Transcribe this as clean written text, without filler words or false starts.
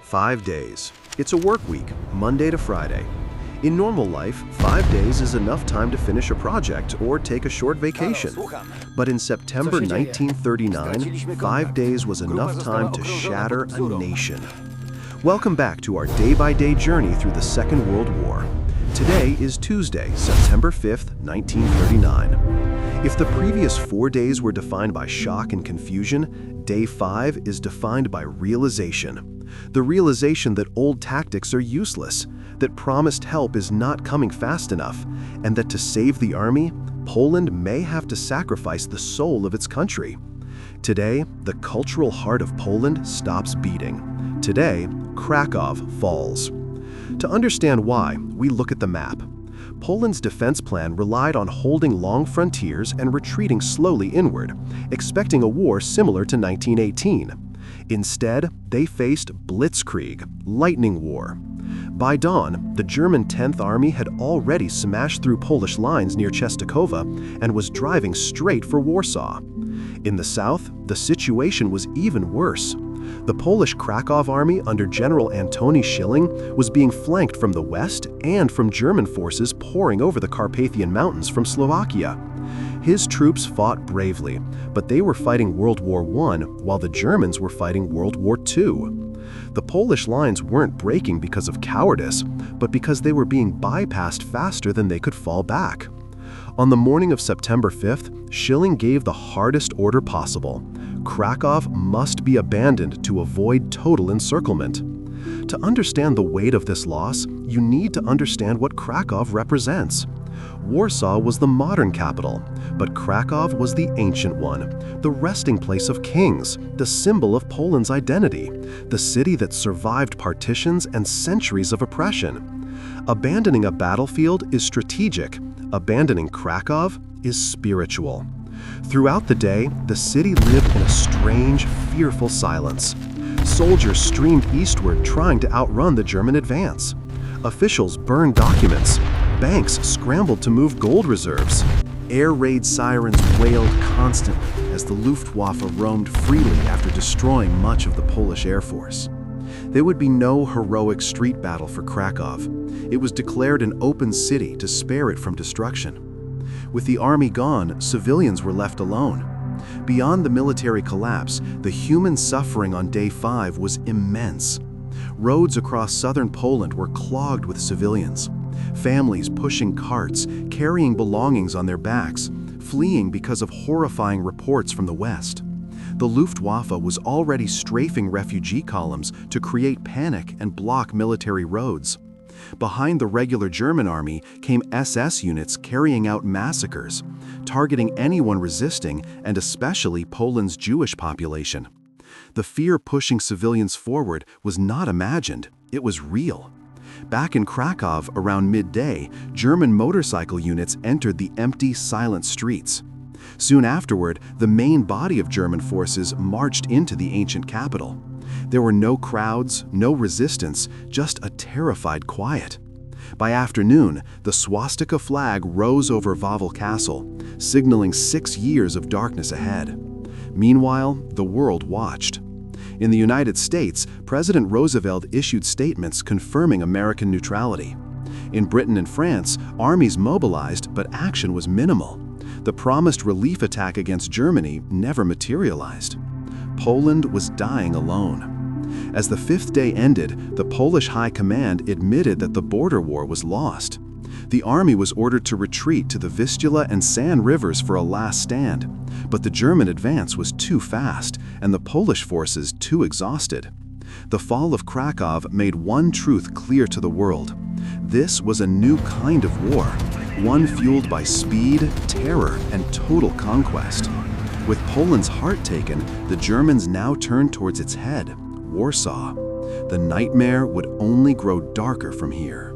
5 days. It's a work week, Monday to Friday. In normal life, 5 days is enough time to finish a project or take a short vacation. But in September 1939, 5 days was enough time to shatter a nation. Welcome back to our day-by-day journey through the Second World War. Today is Tuesday, September 5th, 1939. If the previous 4 days were defined by shock and confusion, day 5 is defined by realization. The realization that old tactics are useless, that promised help is not coming fast enough, and that to save the army, Poland may have to sacrifice the soul of its country. Today, the cultural heart of Poland stops beating. Today, Kraków falls. To understand why, we look at the map. Poland's defense plan relied on holding long frontiers and retreating slowly inward, expecting a war similar to 1918. Instead, they faced blitzkrieg, lightning war. By dawn, the German 10th Army had already smashed through Polish lines near Częstochowa and was driving straight for Warsaw. In the south, the situation was even worse. The Polish Kraków army under General Antoni Schilling was being flanked from the west and from German forces pouring over the Carpathian Mountains from Slovakia. His troops fought bravely, but they were fighting World War I while the Germans were fighting World War II. The Polish lines weren't breaking because of cowardice, but because they were being bypassed faster than they could fall back. On the morning of September 5th, Schilling gave the hardest order possible. Kraków must be abandoned to avoid total encirclement. To understand the weight of this loss, you need to understand what Kraków represents. Warsaw was the modern capital, but Kraków was the ancient one, the resting place of kings, the symbol of Poland's identity, the city that survived partitions and centuries of oppression. Abandoning a battlefield is strategic. Abandoning Kraków is spiritual. Throughout the day, the city lived in a strange, fearful silence. Soldiers streamed eastward trying to outrun the German advance. Officials burned documents. Banks scrambled to move gold reserves. Air raid sirens wailed constantly as the Luftwaffe roamed freely after destroying much of the Polish Air Force. There would be no heroic street battle for Kraków. It was declared an open city to spare it from destruction. With the army gone, civilians were left alone. Beyond the military collapse, the human suffering on day 5 was immense. Roads across southern Poland were clogged with civilians. Families pushing carts, carrying belongings on their backs, fleeing because of horrifying reports from the west. The Luftwaffe was already strafing refugee columns to create panic and block military roads. Behind the regular German army came SS units carrying out massacres, targeting anyone resisting and especially Poland's Jewish population. The fear pushing civilians forward was not imagined, it was real. Back in Kraków around midday, German motorcycle units entered the empty, silent streets. Soon afterward, the main body of German forces marched into the ancient capital. There were no crowds, no resistance, just a terrified quiet. By afternoon, the swastika flag rose over Wawel Castle, signaling 6 years of darkness ahead. Meanwhile, the world watched. In the United States, President Roosevelt issued statements confirming American neutrality. In Britain and France, armies mobilized, but action was minimal. The promised relief attack against Germany never materialized. Poland was dying alone. As the 5th day ended, the Polish High Command admitted that the border war was lost. The army was ordered to retreat to the Vistula and San rivers for a last stand, but the German advance was too fast and the Polish forces too exhausted. The fall of Kraków made one truth clear to the world. This was a new kind of war, one fueled by speed, terror, and total conquest. With Poland's heart taken, the Germans now turned towards its head, Warsaw. The nightmare would only grow darker from here.